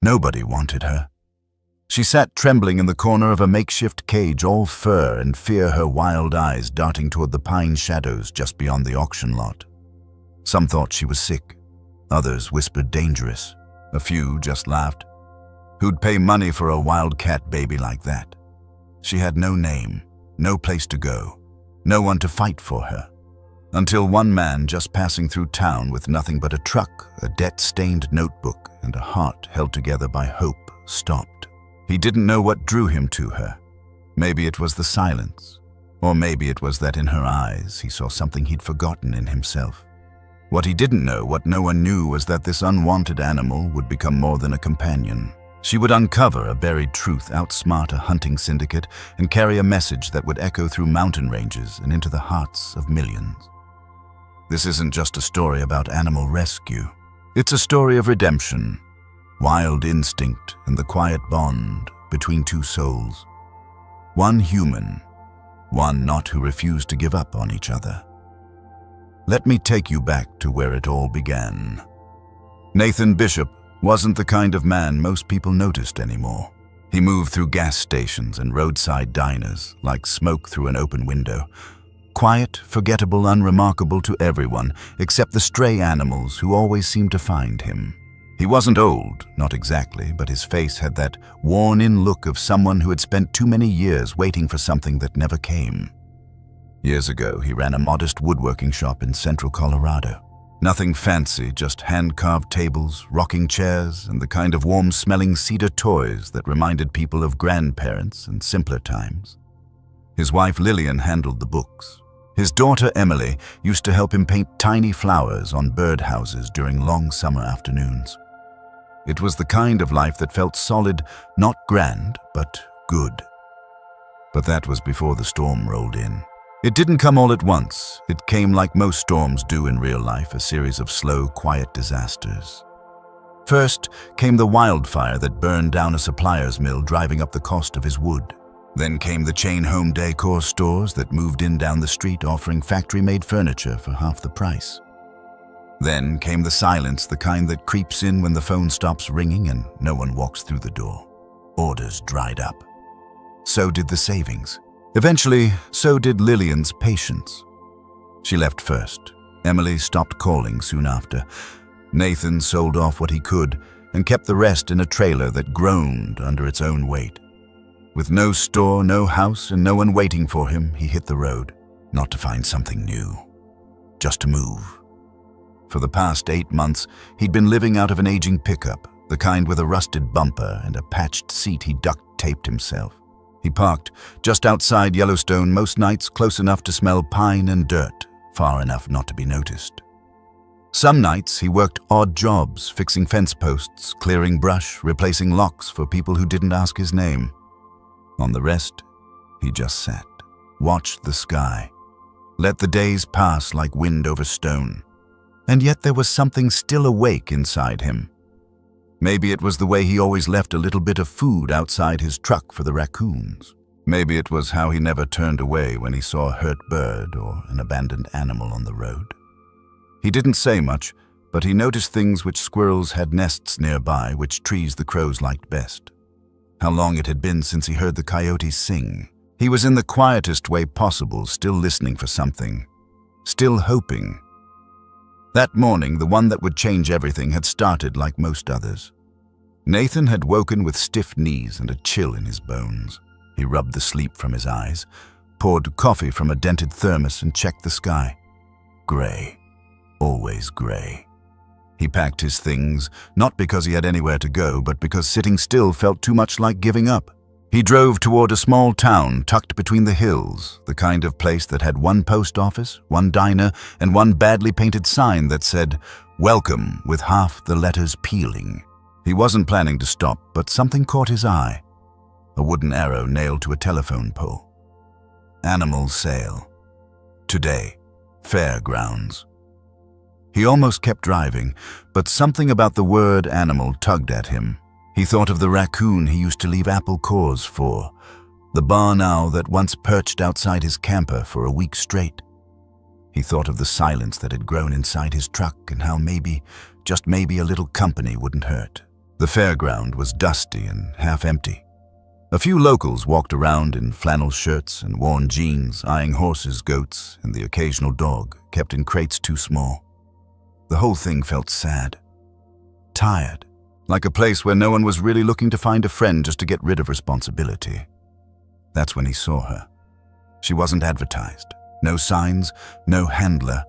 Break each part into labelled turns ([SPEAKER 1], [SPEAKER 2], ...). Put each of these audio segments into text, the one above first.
[SPEAKER 1] Nobody wanted her. She sat trembling in the corner of a makeshift cage, all fur and fear, her wild eyes darting toward the pine shadows just beyond the auction lot. Some thought she was sick. Others whispered dangerous. A few just laughed. Who'd pay money for a wildcat baby like that? She had no name, no place to go, no one to fight for her. Until one man just passing through town with nothing but a truck, a debt-stained notebook, and a heart held together by hope stopped. He didn't know what drew him to her. Maybe it was the silence, or maybe it was that in her eyes he saw something he'd forgotten in himself. What he didn't know, what no one knew, was that this unwanted animal would become more than a companion. She would uncover a buried truth, outsmart a hunting syndicate, and carry a message that would echo through mountain ranges and into the hearts of millions. This isn't just a story about animal rescue. It's a story of redemption, wild instinct, and the quiet bond between two souls. One human, one not, who refused to give up on each other. Let me take you back to where it all began. Nathan Bishop wasn't the kind of man most people noticed anymore. He moved through gas stations and roadside diners like smoke through an open window. Quiet, forgettable, unremarkable to everyone except the stray animals who always seemed to find him. He wasn't old, not exactly, but his face had that worn-in look of someone who had spent too many years waiting for something that never came. Years ago, he ran a modest woodworking shop in central Colorado. Nothing fancy, just hand-carved tables, rocking chairs, and the kind of warm-smelling cedar toys that reminded people of grandparents and simpler times. His wife Lillian handled the books. His daughter Emily used to help him paint tiny flowers on birdhouses during long summer afternoons. It was the kind of life that felt solid, not grand, but good. But that was before the storm rolled in. It didn't come all at once. It came like most storms do in real life, a series of slow, quiet disasters. First came the wildfire that burned down a supplier's mill, driving up the cost of his wood. Then came the chain home decor stores that moved in down the street, offering factory-made furniture for half the price. Then came the silence, the kind that creeps in when the phone stops ringing and no one walks through the door. Orders dried up. So did the savings. Eventually, so did Lillian's patience. She left first. Emily stopped calling soon after. Nathan sold off what he could and kept the rest in a trailer that groaned under its own weight. With no store, no house, and no one waiting for him, he hit the road. Not to find something new, just to move. For the past 8 months, he'd been living out of an aging pickup, the kind with a rusted bumper and a patched seat he duct-taped himself. He parked just outside Yellowstone most nights, close enough to smell pine and dirt, far enough not to be noticed. Some nights he worked odd jobs, fixing fence posts, clearing brush, replacing locks for people who didn't ask his name. On the rest, he just sat, watched the sky, let the days pass like wind over stone. And yet there was something still awake inside him. Maybe it was the way he always left a little bit of food outside his truck for the raccoons. Maybe it was how he never turned away when he saw a hurt bird or an abandoned animal on the road. He didn't say much, but he noticed things: which squirrels had nests nearby, which trees the crows liked best. How long it had been since he heard the coyotes sing. He was in the quietest way possible, still listening for something, still hoping. That morning, the one that would change everything, had started like most others. Nathan had woken with stiff knees and a chill in his bones. He rubbed the sleep from his eyes, poured coffee from a dented thermos, and checked the sky. Gray. Always gray. He packed his things, not because he had anywhere to go, but because sitting still felt too much like giving up. He drove toward a small town tucked between the hills, the kind of place that had one post office, one diner, and one badly painted sign that said, "Welcome," with half the letters peeling. He wasn't planning to stop, but something caught his eye. A wooden arrow nailed to a telephone pole. Animal sale. Today. Fairgrounds. He almost kept driving, but something about the word animal tugged at him. He thought of the raccoon he used to leave apple cores for, the barn owl that once perched outside his camper for a week straight. He thought of the silence that had grown inside his truck and how maybe, just maybe, a little company wouldn't hurt. The fairground was dusty and half empty. A few locals walked around in flannel shirts and worn jeans, eyeing horses, goats, and the occasional dog, kept in crates too small. The whole thing felt sad, tired, like a place where no one was really looking to find a friend just to get rid of responsibility. That's when he saw her. She wasn't advertised. No signs, no handler.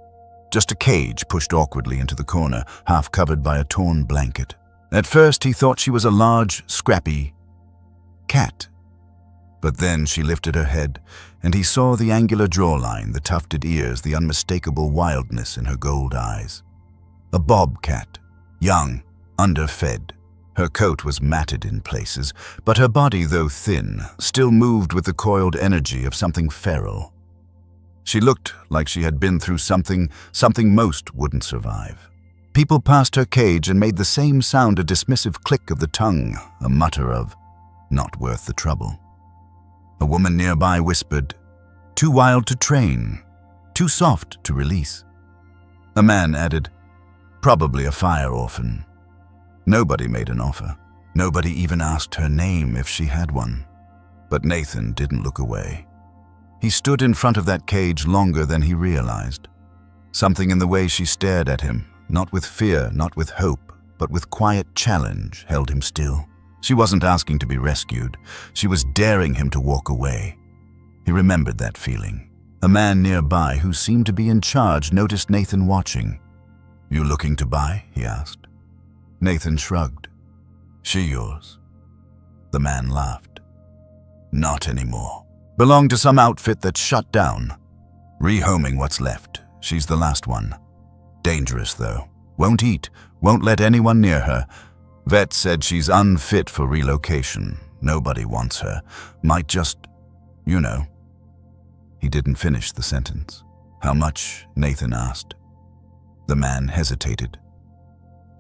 [SPEAKER 1] Just a cage pushed awkwardly into the corner, half covered by a torn blanket. At first, he thought she was a large, scrappy cat. But then she lifted her head, and he saw the angular jawline, the tufted ears, the unmistakable wildness in her gold eyes. A bobcat, young, underfed. Her coat was matted in places, but her body, though thin, still moved with the coiled energy of something feral. She looked like she had been through something most wouldn't survive. People passed her cage and made the same sound, a dismissive click of the tongue, a mutter of, "Not worth the trouble." A woman nearby whispered, "Too wild to train, too soft to release." A man added, "Probably a fire orphan." Nobody made an offer. Nobody even asked her name if she had one. But Nathan didn't look away. He stood in front of that cage longer than he realized. Something in the way she stared at him, not with fear, not with hope, but with quiet challenge, held him still. She wasn't asking to be rescued. She was daring him to walk away. He remembered that feeling. A man nearby who seemed to be in charge noticed Nathan watching. "You looking to buy?" he asked. Nathan shrugged. "She yours?" The man laughed. "Not anymore. Belonged to some outfit that shut down. Rehoming what's left. She's the last one. Dangerous, though. Won't eat, won't let anyone near her. Vet said she's unfit for relocation. Nobody wants her. Might just, you know." He didn't finish the sentence. "How much?" Nathan asked. The man hesitated.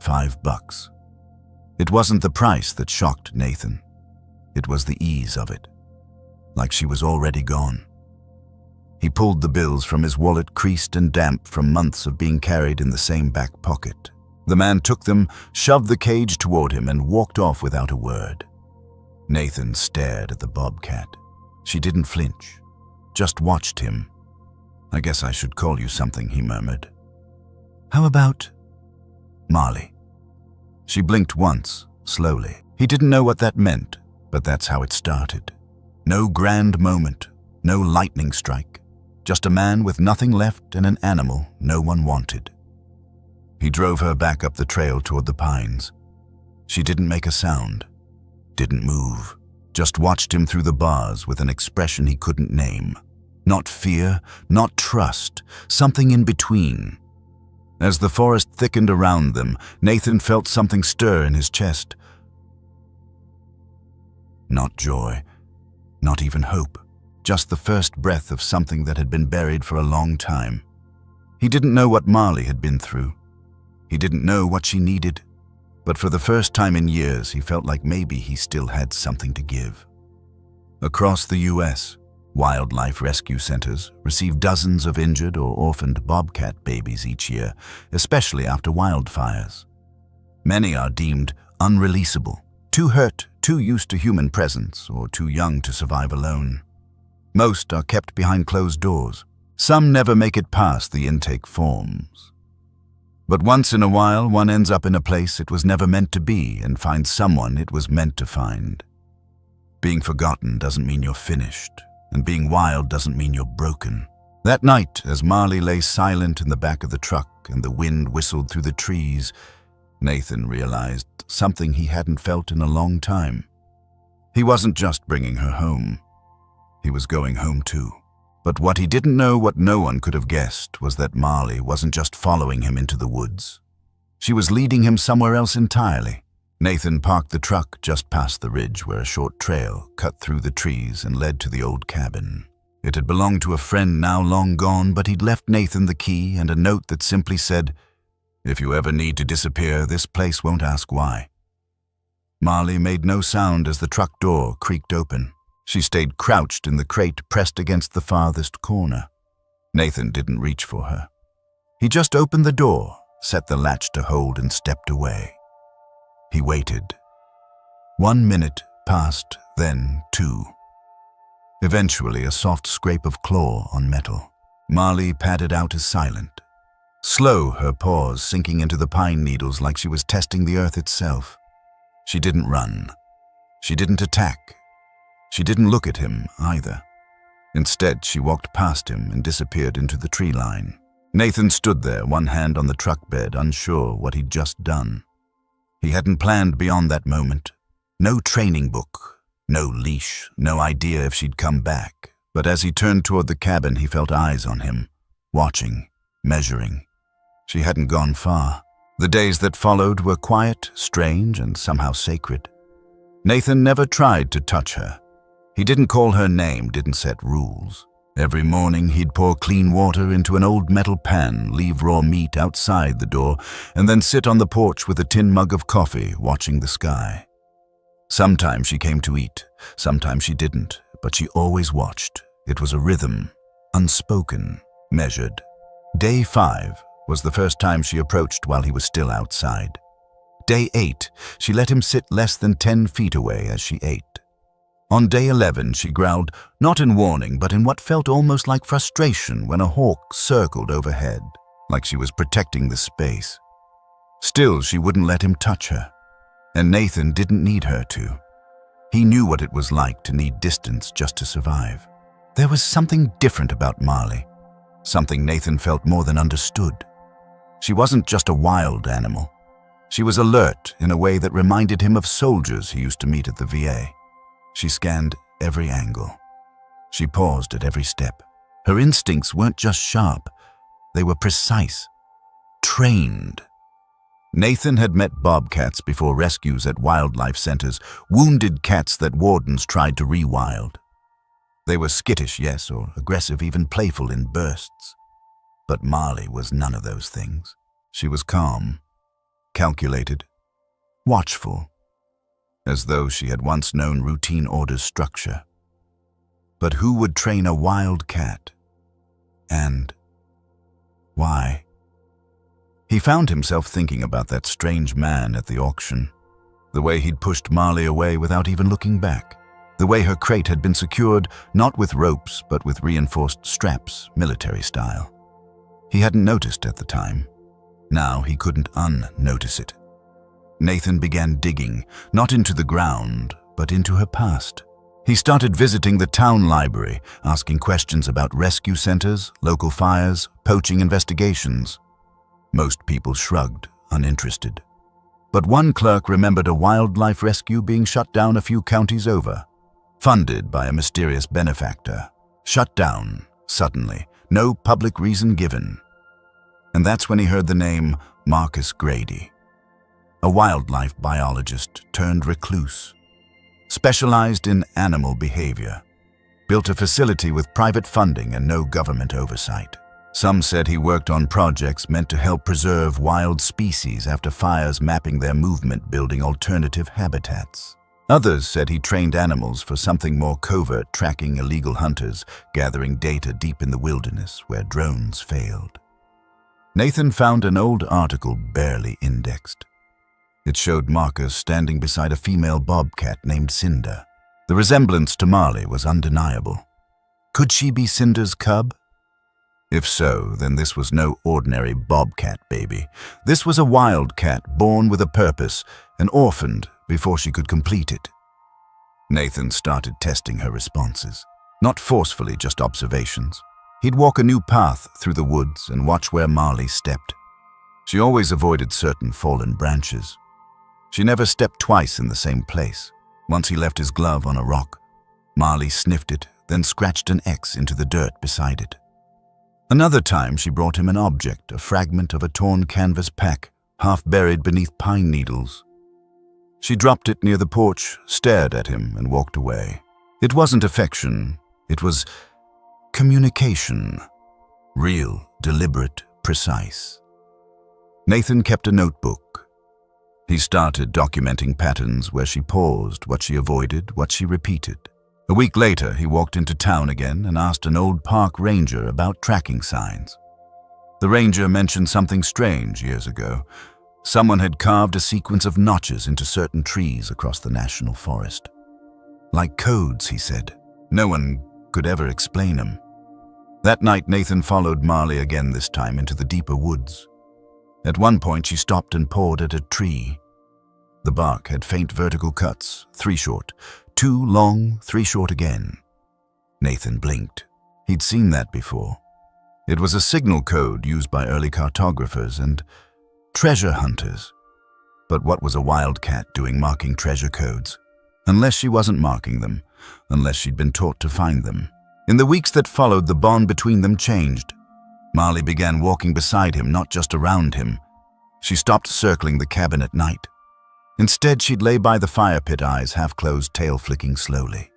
[SPEAKER 1] $5. It wasn't the price that shocked Nathan. It was the ease of it. Like she was already gone. He pulled the bills from his wallet, creased and damp from months of being carried in the same back pocket. The man took them, shoved the cage toward him, and walked off without a word. Nathan stared at the bobcat. She didn't flinch, just watched him. "I guess I should call you something," he murmured. "How about Marley?" She blinked once, slowly. He didn't know what that meant, but that's how it started. No grand moment, no lightning strike. Just a man with nothing left and an animal no one wanted. He drove her back up the trail toward the pines. She didn't make a sound, didn't move, just watched him through the bars with an expression he couldn't name. Not fear, not trust, something in between. As the forest thickened around them, Nathan felt something stir in his chest. Not joy, not even hope, just the first breath of something that had been buried for a long time. He didn't know what Marley had been through. He didn't know what she needed, but for the first time in years, he felt like maybe he still had something to give. Across the U.S., wildlife rescue centers receive dozens of injured or orphaned bobcat babies each year, especially after wildfires. Many are deemed unreleasable, too hurt, too used to human presence, or too young to survive alone. Most are kept behind closed doors. Some never make it past the intake forms. But once in a while, one ends up in a place it was never meant to be and finds someone it was meant to find. Being forgotten doesn't mean you're finished, and being wild doesn't mean you're broken. That night, as Marley lay silent in the back of the truck and the wind whistled through the trees, Nathan realized something he hadn't felt in a long time. He wasn't just bringing her home. He was going home too. But what he didn't know, what no one could have guessed, was that Marley wasn't just following him into the woods. She was leading him somewhere else entirely. Nathan parked the truck just past the ridge where a short trail cut through the trees and led to the old cabin. It had belonged to a friend now long gone, but he'd left Nathan the key and a note that simply said, "If you ever need to disappear, this place won't ask why." Marley made no sound as the truck door creaked open. She stayed crouched in the crate pressed against the farthest corner. Nathan didn't reach for her. He just opened the door, set the latch to hold, and stepped away. He waited, 1 minute passed, then 2. Eventually, a soft scrape of claw on metal. Marley padded out as silent. Slow, her paws sinking into the pine needles like she was testing the earth itself. She didn't run. She didn't attack. She didn't look at him either. Instead, she walked past him and disappeared into the tree line. Nathan stood there, one hand on the truck bed, unsure what he'd just done. He hadn't planned beyond that moment. No training book, no leash, no idea if she'd come back. But as he turned toward the cabin, he felt eyes on him, watching, measuring. She hadn't gone far. The days that followed were quiet, strange, and somehow sacred. Nathan never tried to touch her. He didn't call her name, didn't set rules. Every morning he'd pour clean water into an old metal pan, leave raw meat outside the door, and then sit on the porch with a tin mug of coffee, watching the sky. Sometimes she came to eat, sometimes she didn't, but she always watched. It was a rhythm, unspoken, measured. Day 5 was the first time she approached while he was still outside. Day 8, she let him sit less than 10 feet away as she ate. On day 11, she growled, not in warning, but in what felt almost like frustration when a hawk circled overhead, like she was protecting the space. Still, she wouldn't let him touch her, and Nathan didn't need her to. He knew what it was like to need distance just to survive. There was something different about Marley, something Nathan felt more than understood. She wasn't just a wild animal. She was alert in a way that reminded him of soldiers he used to meet at the VA. She scanned every angle. She paused at every step. Her instincts weren't just sharp, they were precise, trained. Nathan had met bobcats before rescues at wildlife centers, wounded cats that wardens tried to rewild. They were skittish, yes, or aggressive, even playful in bursts. But Marley was none of those things. She was calm, calculated, watchful, as though she had once known routine order's structure. But who would train a wild cat? And why? He found himself thinking about that strange man at the auction, the way he'd pushed Marley away without even looking back, the way her crate had been secured not with ropes but with reinforced straps, military style. He hadn't noticed at the time. Now he couldn't unnotice it. Nathan began digging, not into the ground, but into her past. He started visiting the town library, asking questions about rescue centers, local fires, poaching investigations. Most people shrugged, uninterested. But one clerk remembered a wildlife rescue being shut down a few counties over, funded by a mysterious benefactor. Shut down, suddenly, no public reason given. And that's when he heard the name Marcus Grady. A wildlife biologist turned recluse, specialized in animal behavior, built a facility with private funding and no government oversight. Some said he worked on projects meant to help preserve wild species after fires, mapping their movement, building alternative habitats. Others said he trained animals for something more covert, tracking illegal hunters, gathering data deep in the wilderness where drones failed. Nathan found an old article barely indexed. It showed Marcus standing beside a female bobcat named Cinder. The resemblance to Marley was undeniable. Could she be Cinder's cub? If so, then this was no ordinary bobcat baby. This was a wildcat born with a purpose and orphaned before she could complete it. Nathan started testing her responses. Not forcefully, just observations. He'd walk a new path through the woods and watch where Marley stepped. She always avoided certain fallen branches. She never stepped twice in the same place. Once he left his glove on a rock. Marley sniffed it, then scratched an X into the dirt beside it. Another time she brought him an object, a fragment of a torn canvas pack, half buried beneath pine needles. She dropped it near the porch, stared at him, and walked away. It wasn't affection, it was communication. Real, deliberate, precise. Nathan kept a notebook. He started documenting patterns where she paused, what she avoided, what she repeated. A week later, he walked into town again and asked an old park ranger about tracking signs. The ranger mentioned something strange years ago. Someone had carved a sequence of notches into certain trees across the national forest. Like codes, he said. No one could ever explain them. That night, Nathan followed Marley again, this time into the deeper woods. At one point, she stopped and pawed at a tree. The bark had faint vertical cuts, 3 short, 2 long, 3 short again. Nathan blinked. He'd seen that before. It was a signal code used by early cartographers and treasure hunters. But what was a wildcat doing marking treasure codes? Unless she wasn't marking them, unless she'd been taught to find them. In the weeks that followed, the bond between them changed. Marley began walking beside him, not just around him. She stopped circling the cabin at night. Instead, she'd lay by the fire pit, eyes half closed, tail flicking slowly.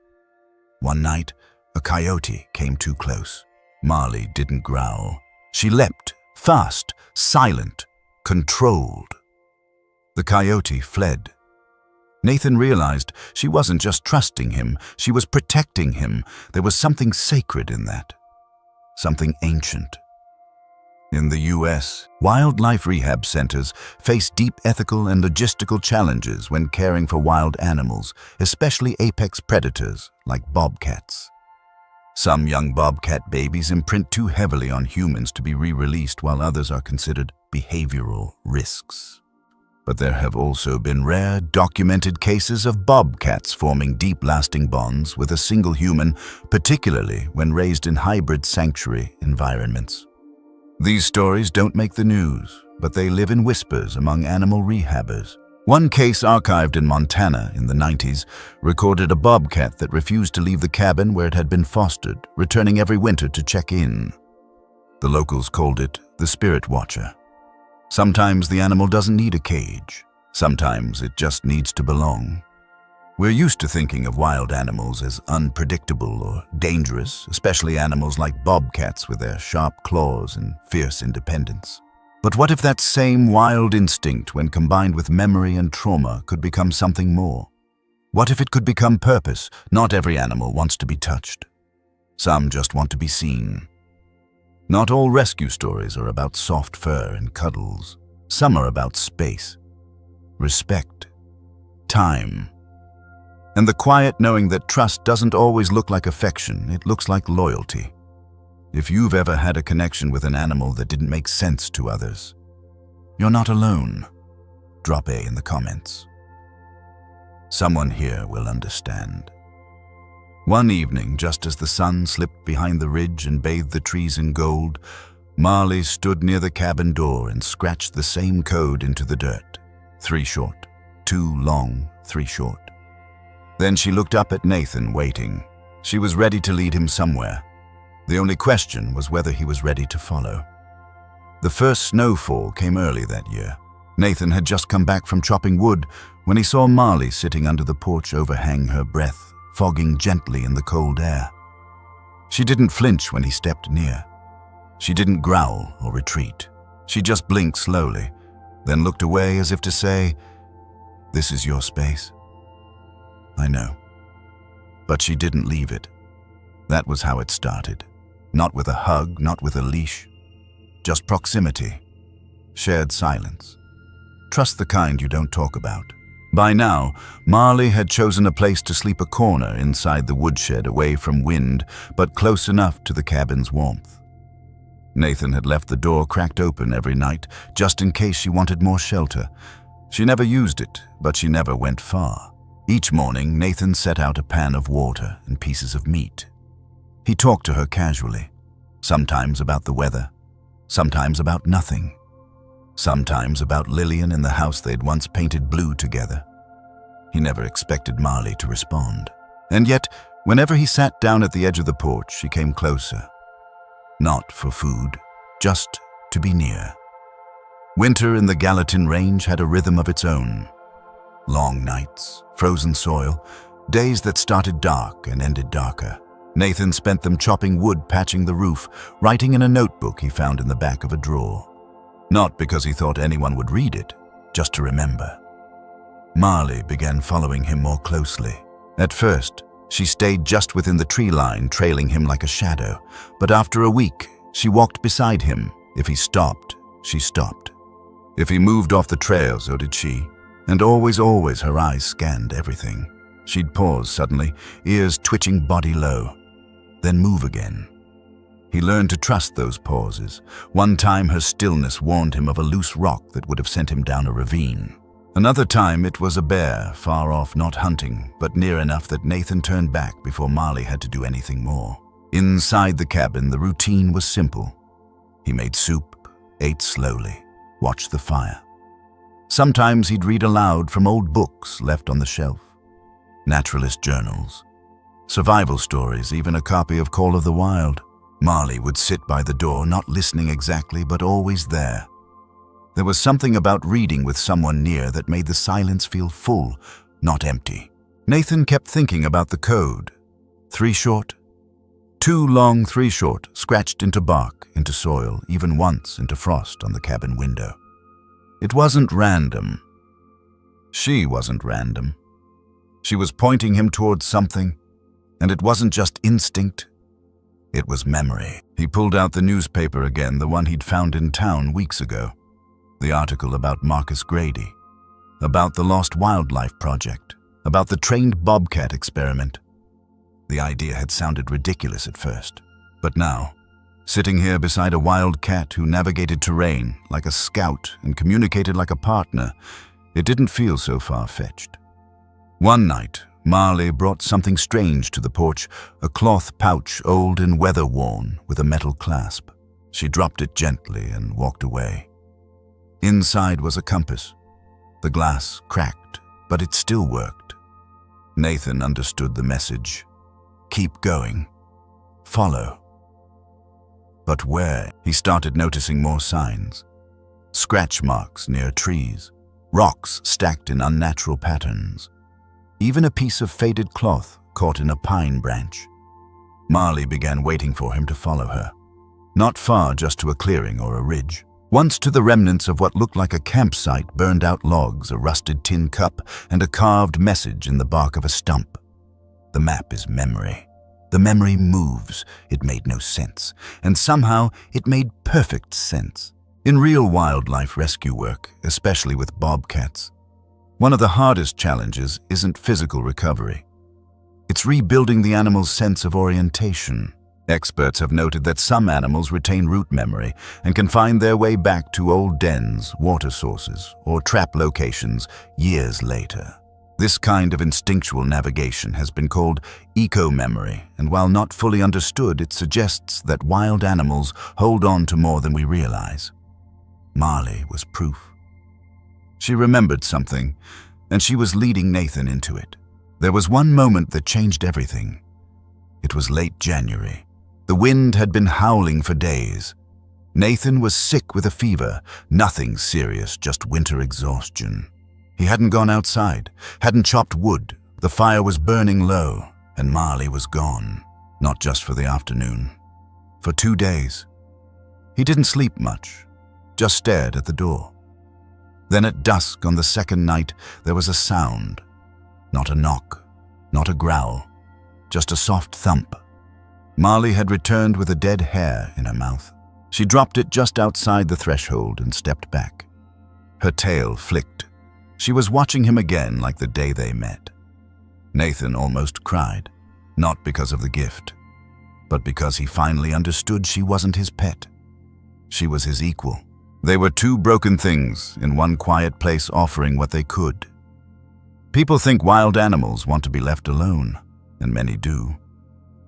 [SPEAKER 1] One night, a coyote came too close. Marley didn't growl. She leapt, fast, silent, controlled. The coyote fled. Nathan realized she wasn't just trusting him, she was protecting him. There was something sacred in that. Something ancient. In the U.S., wildlife rehab centers face deep ethical and logistical challenges when caring for wild animals, especially apex predators like bobcats. Some young bobcat babies imprint too heavily on humans to be re-released, while others are considered behavioral risks. But there have also been rare, documented cases of bobcats forming deep, lasting bonds with a single human, particularly when raised in hybrid sanctuary environments. These stories don't make the news, but they live in whispers among animal rehabbers. One case archived in Montana in the 90s recorded a bobcat that refused to leave the cabin where it had been fostered, returning every winter to check in. The locals called it the spirit watcher. Sometimes the animal doesn't need a cage. Sometimes it just needs to belong. We're used to thinking of wild animals as unpredictable or dangerous, especially animals like bobcats with their sharp claws and fierce independence. But what if that same wild instinct, when combined with memory and trauma, could become something more? What if it could become purpose? Not every animal wants to be touched. Some just want to be seen. Not all rescue stories are about soft fur and cuddles. Some are about space, respect, time, and the quiet knowing that trust doesn't always look like affection, it looks like loyalty. If you've ever had a connection with an animal that didn't make sense to others, you're not alone. Drop A in the comments. Someone here will understand. One evening, just as the sun slipped behind the ridge and bathed the trees in gold, Marley stood near the cabin door and scratched the same code into the dirt. 3 short, 2 long, 3 short. Then she looked up at Nathan, waiting. She was ready to lead him somewhere. The only question was whether he was ready to follow. The first snowfall came early that year. Nathan had just come back from chopping wood when he saw Marley sitting under the porch overhang, her breath fogging gently in the cold air. She didn't flinch when he stepped near. She didn't growl or retreat. She just blinked slowly, then looked away as if to say, "This is your space." I know. But she didn't leave it. That was how it started. Not with a hug, not with a leash. Just proximity. Shared silence. Trust the kind you don't talk about. By now, Marley had chosen a place to sleep, a corner inside the woodshed, away from wind, but close enough to the cabin's warmth. Nathan had left the door cracked open every night, just in case she wanted more shelter. She never used it, but she never went far. Each morning, Nathan set out a pan of water and pieces of meat. He talked to her casually, sometimes about the weather, sometimes about nothing, sometimes about Lillian in the house they'd once painted blue together. He never expected Marley to respond. And yet, whenever he sat down at the edge of the porch, she came closer. Not for food, just to be near. Winter in the Gallatin Range had a rhythm of its own. Long nights, frozen soil, days that started dark and ended darker. Nathan spent them chopping wood, patching the roof, writing in a notebook he found in the back of a drawer. Not because he thought anyone would read it, just to remember. Marley began following him more closely. At first, she stayed just within the tree line, trailing him like a shadow. But after a week, she walked beside him. If he stopped, she stopped. If he moved off the trail, so did she. And always her eyes scanned everything. She'd pause suddenly, ears twitching, body low, then move again. He learned to trust those pauses. One time her stillness warned him of a loose rock that would have sent him down a ravine. Another time it was a bear, far off, not hunting, but near enough that Nathan turned back before Marley had to do anything more. Inside the cabin, the routine was simple. He made soup, ate slowly, watched the fire. Sometimes he'd read aloud from old books left on the shelf. Naturalist journals, survival stories, even a copy of Call of the Wild. Marley would sit by the door, not listening exactly, but always there. There was something about reading with someone near that made the silence feel full, not empty. Nathan kept thinking about the code. 3 short. 2 long, 3 short, scratched into bark, into soil, even once into frost on the cabin window. It wasn't random. She wasn't random. She was pointing him towards something, and it wasn't just instinct. It was memory. He pulled out the newspaper again, the one he'd found in town weeks ago. The article about Marcus Grady, about the Lost Wildlife Project, about the trained bobcat experiment. The idea had sounded ridiculous at first, but now, sitting here beside a wild cat who navigated terrain like a scout and communicated like a partner, it didn't feel so far-fetched. One night, Marley brought something strange to the porch, a cloth pouch, old and weather-worn, with a metal clasp. She dropped it gently and walked away. Inside was a compass. The glass cracked, but it still worked. Nathan understood the message. Keep going. Follow. But where? He started noticing more signs. Scratch marks near trees, rocks stacked in unnatural patterns. Even a piece of faded cloth caught in a pine branch. Marley began waiting for him to follow her. Not far, just to a clearing or a ridge. Once to the remnants of what looked like a campsite, burned-out logs, a rusted tin cup, and a carved message in the bark of a stump. The map is memory. The memory moves. It made no sense. And somehow it made perfect sense. In real wildlife rescue work, especially with bobcats, one of the hardest challenges isn't physical recovery. It's rebuilding the animal's sense of orientation. Experts have noted that some animals retain root memory and can find their way back to old dens, water sources, or trap locations years later. This kind of instinctual navigation has been called eco-memory, and while not fully understood, it suggests that wild animals hold on to more than we realize. Marley was proof. She remembered something, and she was leading Nathan into it. There was one moment that changed everything. It was late January. The wind had been howling for days. Nathan was sick with a fever, nothing serious, just winter exhaustion. He hadn't gone outside, hadn't chopped wood. The fire was burning low, and Marley was gone. Not just for the afternoon. For 2 days. He didn't sleep much, just stared at the door. Then at dusk on the second night, there was a sound. Not a knock, not a growl, just a soft thump. Marley had returned with a dead hair in her mouth. She dropped it just outside the threshold and stepped back. Her tail flicked. She was watching him again like the day they met. Nathan almost cried, not because of the gift, but because he finally understood she wasn't his pet. She was his equal. They were 2 broken things in one quiet place offering what they could. People think wild animals want to be left alone, and many do.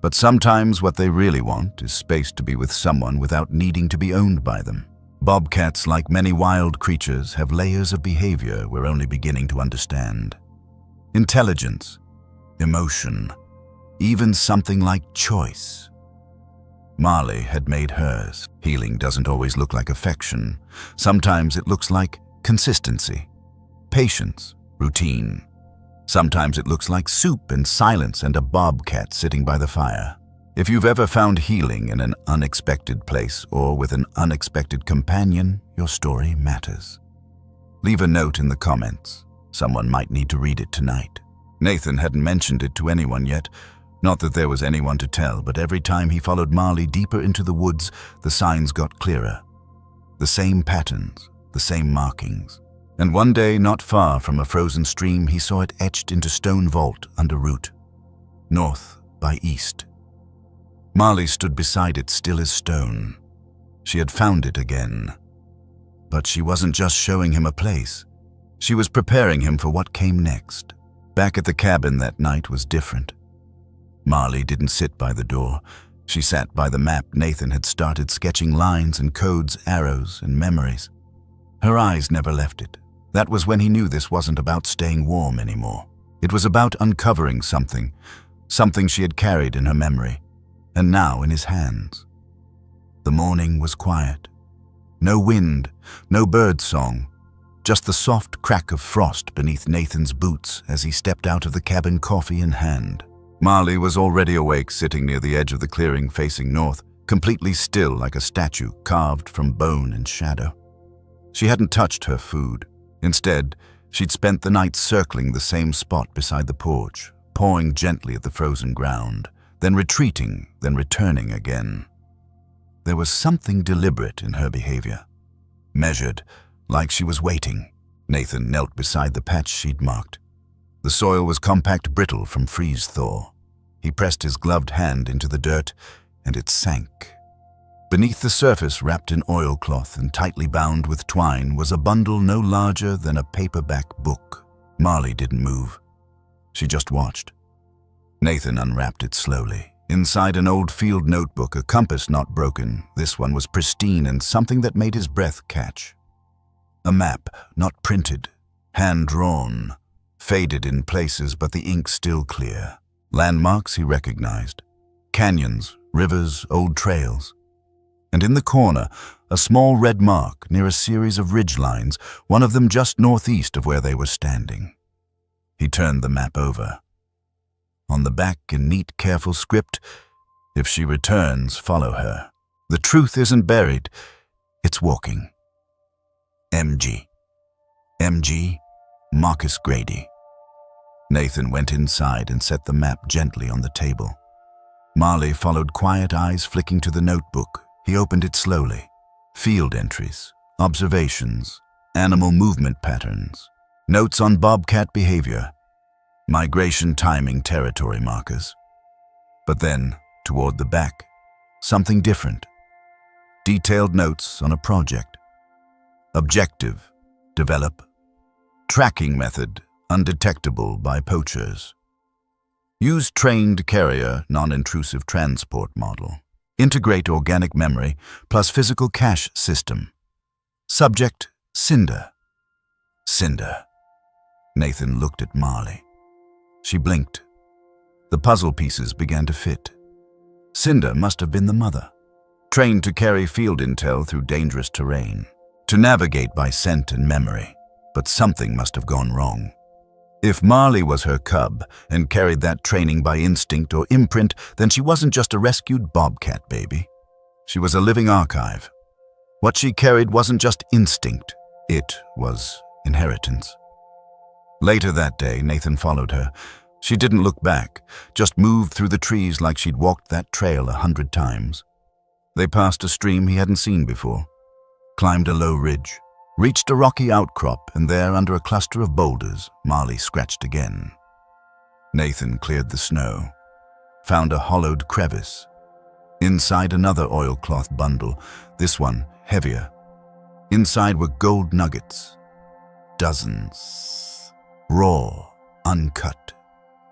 [SPEAKER 1] But sometimes what they really want is space to be with someone without needing to be owned by them. Bobcats, like many wild creatures, have layers of behavior we're only beginning to understand. Intelligence, emotion, even something like choice. Marley had made hers. Healing doesn't always look like affection. Sometimes it looks like consistency, patience, routine. Sometimes it looks like soup and silence and a bobcat sitting by the fire. If you've ever found healing in an unexpected place or with an unexpected companion, your story matters. Leave a note in the comments. Someone might need to read it tonight. Nathan hadn't mentioned it to anyone yet. Not that there was anyone to tell, but every time he followed Marley deeper into the woods, the signs got clearer. The same patterns, the same markings. And one day, not far from a frozen stream, he saw it etched into stone vault under root, north by east. Marley stood beside it, still as stone. She had found it again. But she wasn't just showing him a place. She was preparing him for what came next. Back at the cabin that night was different. Marley didn't sit by the door. She sat by the map Nathan had started sketching lines and codes, arrows and memories. Her eyes never left it. That was when he knew this wasn't about staying warm anymore. It was about uncovering something she had carried in her memory, and now in his hands. The morning was quiet. No wind, no bird song, just the soft crack of frost beneath Nathan's boots as he stepped out of the cabin, coffee in hand. Marley was already awake, sitting near the edge of the clearing facing north, completely still like a statue carved from bone and shadow. She hadn't touched her food. Instead, she'd spent the night circling the same spot beside the porch, pawing gently at the frozen ground, then retreating, then returning again. There was something deliberate in her behavior. Measured, like she was waiting. Nathan knelt beside the patch she'd marked. The soil was compact, brittle from freeze-thaw. He pressed his gloved hand into the dirt, and it sank. Beneath the surface, wrapped in oilcloth and tightly bound with twine, was a bundle no larger than a paperback book. Marley didn't move. She just watched. Nathan unwrapped it slowly. Inside an old field notebook, a compass not broken. This one was pristine and something that made his breath catch. A map, not printed, hand-drawn, faded in places, but the ink still clear. Landmarks he recognized. Canyons, rivers, old trails. And in the corner, a small red mark near a series of ridge lines, one of them just northeast of where they were standing. He turned the map over. On the back, in neat, careful script, "If she returns, follow her. The truth isn't buried, it's walking." MG. MG, Marcus Grady. Nathan went inside and set the map gently on the table. Marley followed, quiet eyes flicking to the notebook. He opened it slowly. Field entries, observations, animal movement patterns, notes on bobcat behavior, migration timing, territory markers. But then, toward the back, something different. Detailed notes on a project. Objective, develop. Tracking method, undetectable by poachers. Use trained carrier, non-intrusive transport model. Integrate organic memory plus physical cache system. Subject, Cinder. Cinder. Nathan looked at Marley. She blinked. The puzzle pieces began to fit. Cinder must have been the mother, trained to carry field intel through dangerous terrain, to navigate by scent and memory. But something must have gone wrong. If Marley was her cub and carried that training by instinct or imprint, then she wasn't just a rescued bobcat baby. She was a living archive. What she carried wasn't just instinct, it was inheritance. Later that day, Nathan followed her. She didn't look back, just moved through the trees like she'd walked that trail 100 times. They passed a stream he hadn't seen before, climbed a low ridge, reached a rocky outcrop, and there, under a cluster of boulders, Marley scratched again. Nathan cleared the snow, found a hollowed crevice. Inside, another oilcloth bundle, this one heavier. Inside were gold nuggets. Dozens. Raw, uncut,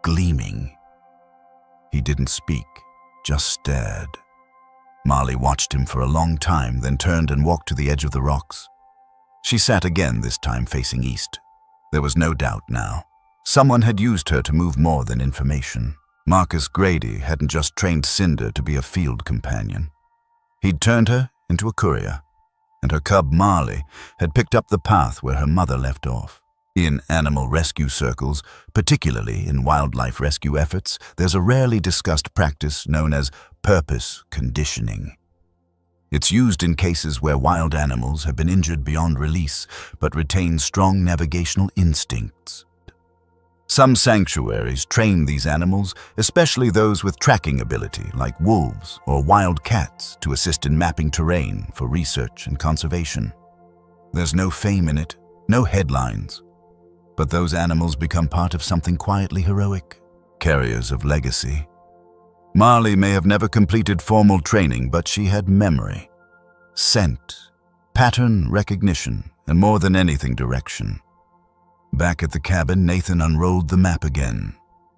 [SPEAKER 1] gleaming. He didn't speak, just stared. Marley watched him for a long time, then turned and walked to the edge of the rocks. She sat again, this time facing east. There was no doubt now. Someone had used her to move more than information. Marcus Grady hadn't just trained Cinder to be a field companion. He'd turned her into a courier, and her cub Marley had picked up the path where her mother left off. In animal rescue circles, particularly in wildlife rescue efforts, there's a rarely discussed practice known as purpose conditioning. It's used in cases where wild animals have been injured beyond release but retain strong navigational instincts. Some sanctuaries train these animals, especially those with tracking ability like wolves or wild cats, to assist in mapping terrain for research and conservation. There's no fame in it, no headlines. But those animals become part of something quietly heroic, carriers of legacy. Marley may have never completed formal training, but she had memory, scent, pattern recognition, and more than anything, direction. Back at the cabin, Nathan unrolled the map again.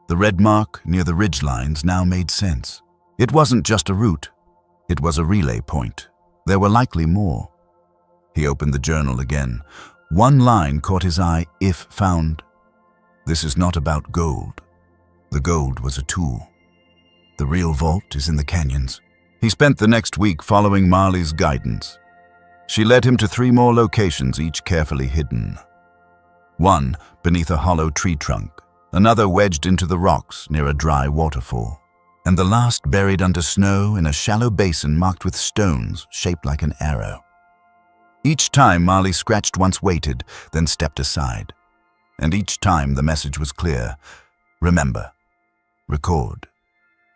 [SPEAKER 1] The red mark near the ridgelines now made sense. It wasn't just a route, it was a relay point. There were likely more. He opened the journal again. One line caught his eye: if found. This is not about gold. The gold was a tool. The real vault is in the canyons. He spent the next week following Marley's guidance. She led him to 3 more locations, each carefully hidden. One beneath a hollow tree trunk, another wedged into the rocks near a dry waterfall, and the last buried under snow in a shallow basin marked with stones shaped like an arrow. Each time Marley scratched once, waited, then stepped aside. And each time the message was clear: remember, record,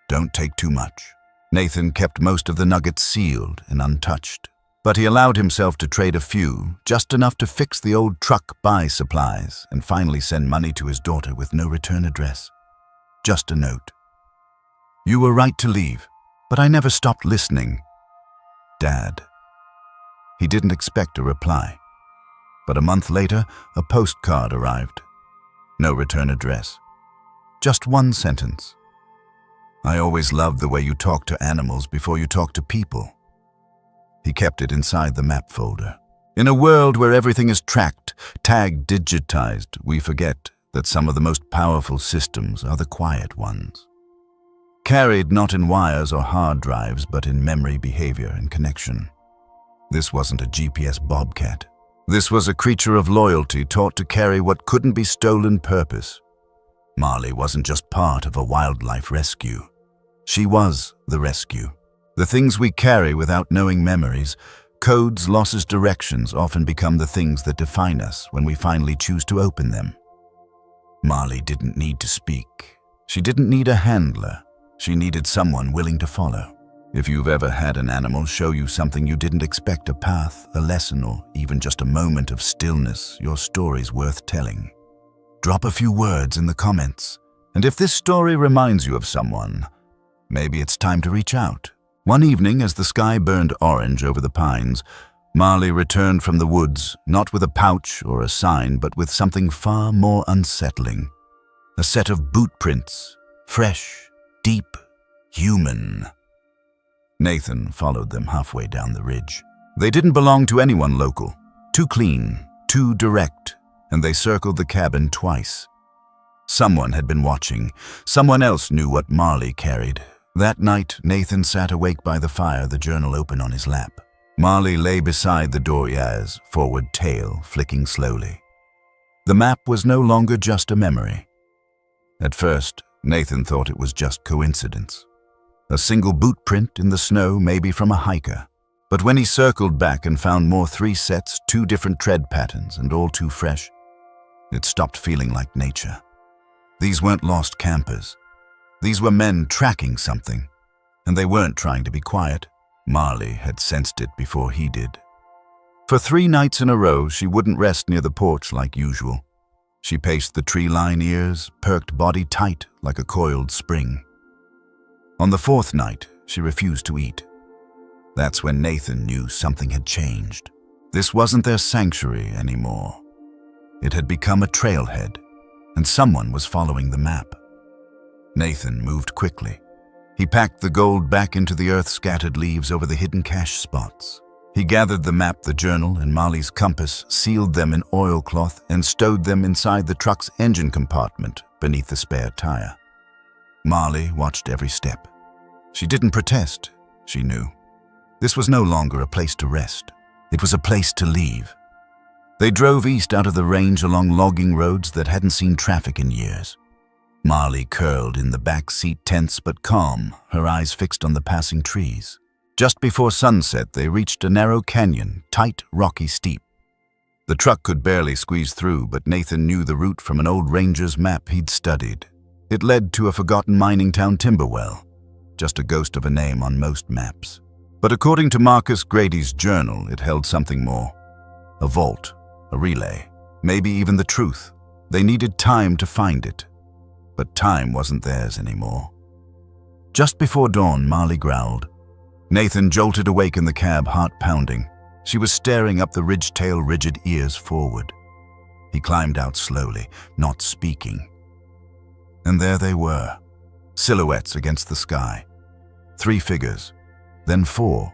[SPEAKER 1] don't take too much. Nathan kept most of the nuggets sealed and untouched, but he allowed himself to trade a few, just enough to fix the old truck, buy supplies, and finally send money to his daughter with no return address. Just a note. You were right to leave, but I never stopped listening. Dad. He didn't expect a reply, but a month later, a postcard arrived. No return address. Just one sentence. I always loved the way you talk to animals before you talk to people. He kept it inside the map folder. In a world where everything is tracked, tagged, digitized, we forget that some of the most powerful systems are the quiet ones. Carried not in wires or hard drives, but in memory, behavior, and connection. This wasn't a GPS bobcat. This was a creature of loyalty, taught to carry what couldn't be stolen: purpose. Marley wasn't just part of a wildlife rescue. She was the rescue. The things we carry without knowing, memories, codes, losses, directions, often become the things that define us when we finally choose to open them. Marley didn't need to speak. She didn't need a handler. She needed someone willing to follow. If you've ever had an animal show you something you didn't expect, a path, a lesson, or even just a moment of stillness, your story's worth telling. Drop a few words in the comments. And if this story reminds you of someone, maybe it's time to reach out. One evening, as the sky burned orange over the pines, Marley returned from the woods, not with a pouch or a sign, but with something far more unsettling. A set of boot prints, fresh, deep, human. Nathan followed them halfway down the ridge. They didn't belong to anyone local. Too clean, too direct, and they circled the cabin twice. Someone had been watching. Someone else knew what Marley carried. That night, Nathan sat awake by the fire, the journal open on his lap. Marley lay beside the Doria's forward tail, flicking slowly. The map was no longer just a memory. At first, Nathan thought it was just coincidence. A single boot print in the snow, maybe from a hiker. But when he circled back and found more, 3 sets, 2 different tread patterns, and all too fresh, it stopped feeling like nature. These weren't lost campers. These were men tracking something, and they weren't trying to be quiet. Marley had sensed it before he did. For 3 nights in a row, she wouldn't rest near the porch like usual. She paced the tree-line, ears perked, body tight like a coiled spring. On the 4th night, she refused to eat. That's when Nathan knew something had changed. This wasn't their sanctuary anymore. It had become a trailhead, and someone was following the map. Nathan moved quickly. He packed the gold back into the earth-scattered leaves over the hidden cache spots. He gathered the map, the journal, and Marley's compass, sealed them in oilcloth, and stowed them inside the truck's engine compartment beneath the spare tire. Marley watched every step. She didn't protest, she knew. This was no longer a place to rest. It was a place to leave. They drove east out of the range along logging roads that hadn't seen traffic in years. Marley curled in the back seat, tense but calm, her eyes fixed on the passing trees. Just before sunset, they reached a narrow canyon, tight, rocky, steep. The truck could barely squeeze through, but Nathan knew the route from an old ranger's map he'd studied. It led to a forgotten mining town, Timberwell, just a ghost of a name on most maps. But according to Marcus Grady's journal, it held something more. A vault, a relay, maybe even the truth. They needed time to find it. But time wasn't theirs anymore. Just before dawn, Marley growled. Nathan jolted awake in the cab, heart pounding. She was staring up the ridgetail, rigid ears forward. He climbed out slowly, not speaking. And there they were, silhouettes against the sky. 3 figures, then 4.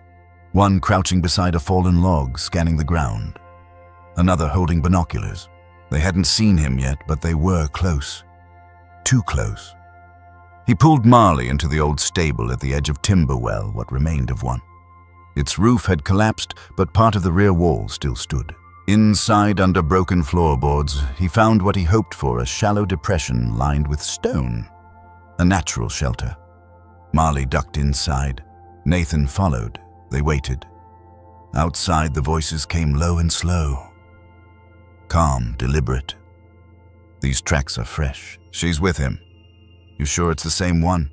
[SPEAKER 1] One crouching beside a fallen log, scanning the ground. Another holding binoculars. They hadn't seen him yet, but they were close. Too close. He pulled Marley into the old stable at the edge of Timberwell, what remained of one. Its roof had collapsed, but part of the rear wall still stood. Inside, under broken floorboards, he found what he hoped for, a shallow depression lined with stone. A natural shelter. Marley ducked inside. Nathan followed. They waited. Outside, the voices came low and slow. Calm, deliberate. These tracks are fresh. She's with him. You sure it's the same one?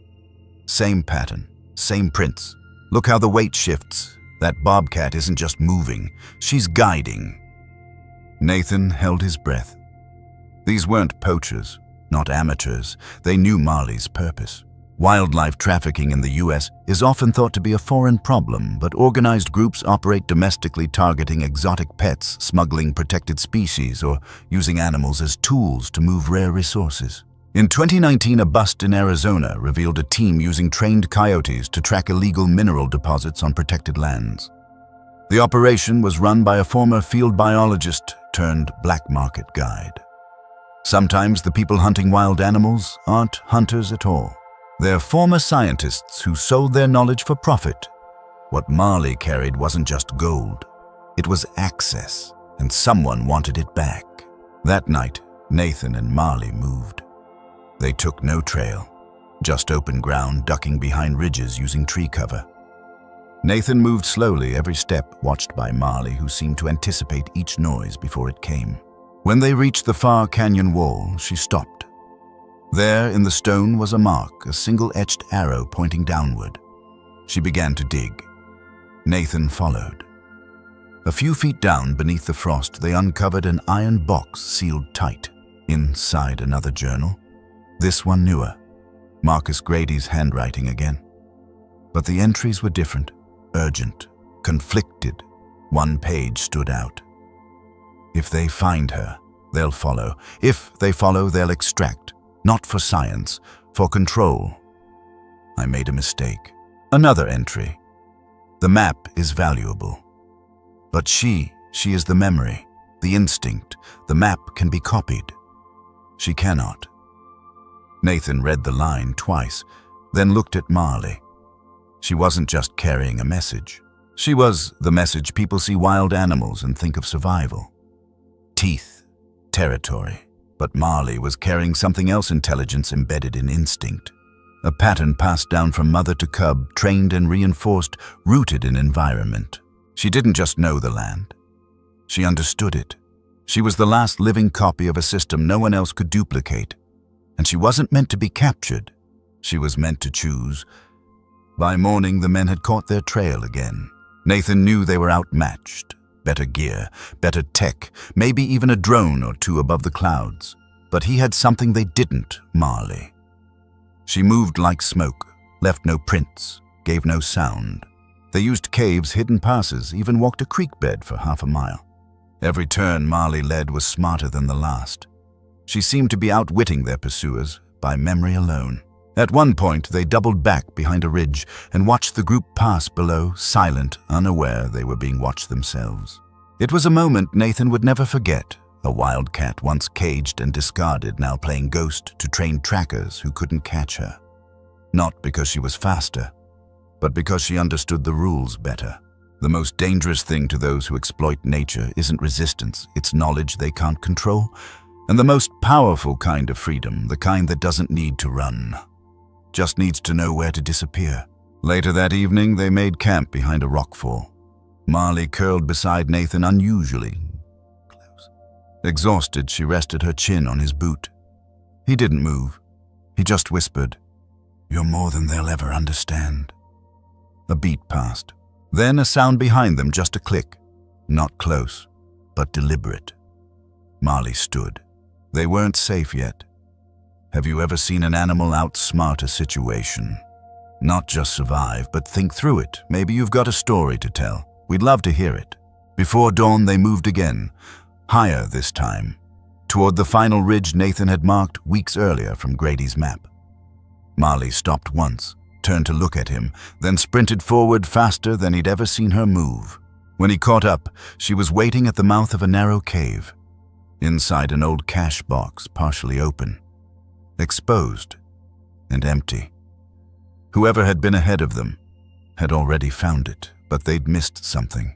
[SPEAKER 1] Same pattern, same prints. Look how the weight shifts. That bobcat isn't just moving, she's guiding. Nathan held his breath. These weren't poachers, not amateurs. They knew Marley's purpose. Wildlife trafficking in the U.S. is often thought to be a foreign problem, but organized groups operate domestically, targeting exotic pets, smuggling protected species, or using animals as tools to move rare resources. In 2019, a bust in Arizona revealed a team using trained coyotes to track illegal mineral deposits on protected lands. The operation was run by a former field biologist turned black market guide. Sometimes the people hunting wild animals aren't hunters at all. They're former scientists who sold their knowledge for profit. What Marley carried wasn't just gold. It was access, and someone wanted it back. That night, Nathan and Marley moved. They took no trail, just open ground, ducking behind ridges using tree cover. Nathan moved slowly, every step watched by Marley, who seemed to anticipate each noise before it came. When they reached the far canyon wall, she stopped. There in the stone was a mark, a single etched arrow pointing downward. She began to dig. Nathan followed. A few feet down beneath the frost, they uncovered an iron box sealed tight. Inside, another journal. This one newer. Marcus Grady's handwriting again. But the entries were different, urgent, conflicted. One page stood out. If they find her, they'll follow. If they follow, they'll extract. Not for science, for control. I made a mistake. Another entry. The map is valuable. But she is the memory, the instinct. The map can be copied. She cannot. Nathan read the line twice, then looked at Marley. She wasn't just carrying a message. She was the message people see wild animals and think of survival. Teeth, territory. But Marley was carrying something else, intelligence embedded in instinct. A pattern passed down from mother to cub, trained and reinforced, rooted in environment. She didn't just know the land. She understood it. She was the last living copy of a system no one else could duplicate. And she wasn't meant to be captured. She was meant to choose. By morning, the men had caught their trail again. Nathan knew they were outmatched. Better gear, better tech, maybe even a drone or two above the clouds. But he had something they didn't, Marley. She moved like smoke, left no prints, gave no sound. They used caves, hidden passes, even walked a creek bed for half a mile. Every turn Marley led was smarter than the last. She seemed to be outwitting their pursuers by memory alone. At one point, they doubled back behind a ridge and watched the group pass below, silent, unaware they were being watched themselves. It was a moment Nathan would never forget. A wildcat once caged and discarded, now playing ghost to train trackers who couldn't catch her. Not because she was faster, but because she understood the rules better. The most dangerous thing to those who exploit nature isn't resistance, it's knowledge they can't control. And the most powerful kind of freedom, the kind that doesn't need to run. Just needs to know where to disappear. Later that evening, they made camp behind a rockfall. Marley curled beside Nathan unusually close. Exhausted, she rested her chin on his boot. He didn't move. He just whispered, "You're more than they'll ever understand." A beat passed. Then a sound behind them, just a click. Not close. but deliberate. Marley stood. They weren't safe yet. Have you ever seen an animal outsmart a situation? Not just survive, but think through it. Maybe you've got a story to tell. We'd love to hear it. Before dawn, they moved again, higher this time, toward the final ridge Nathan had marked weeks earlier from Grady's map. Marley stopped once, turned to look at him, then sprinted forward faster than he'd ever seen her move. When he caught up, she was waiting at the mouth of a narrow cave, inside an old cash box partially open, exposed and empty. Whoever had been ahead of them had already found it, but they'd missed something.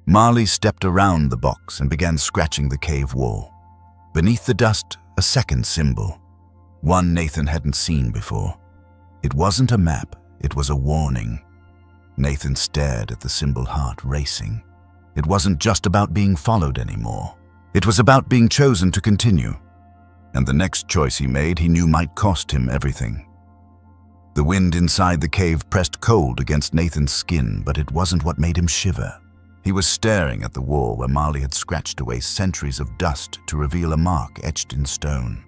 [SPEAKER 1] Marley stepped around the box and began scratching the cave wall. Beneath the dust, a second symbol, one Nathan hadn't seen before. It wasn't a map, it was a warning. Nathan stared at the symbol, heart racing. It wasn't just about being followed anymore. It was about being chosen to continue. And the next choice he made, he knew might cost him everything. The wind inside the cave pressed cold against Nathan's skin, but it wasn't what made him shiver. He was staring at the wall where Marley had scratched away centuries of dust to reveal a mark etched in stone.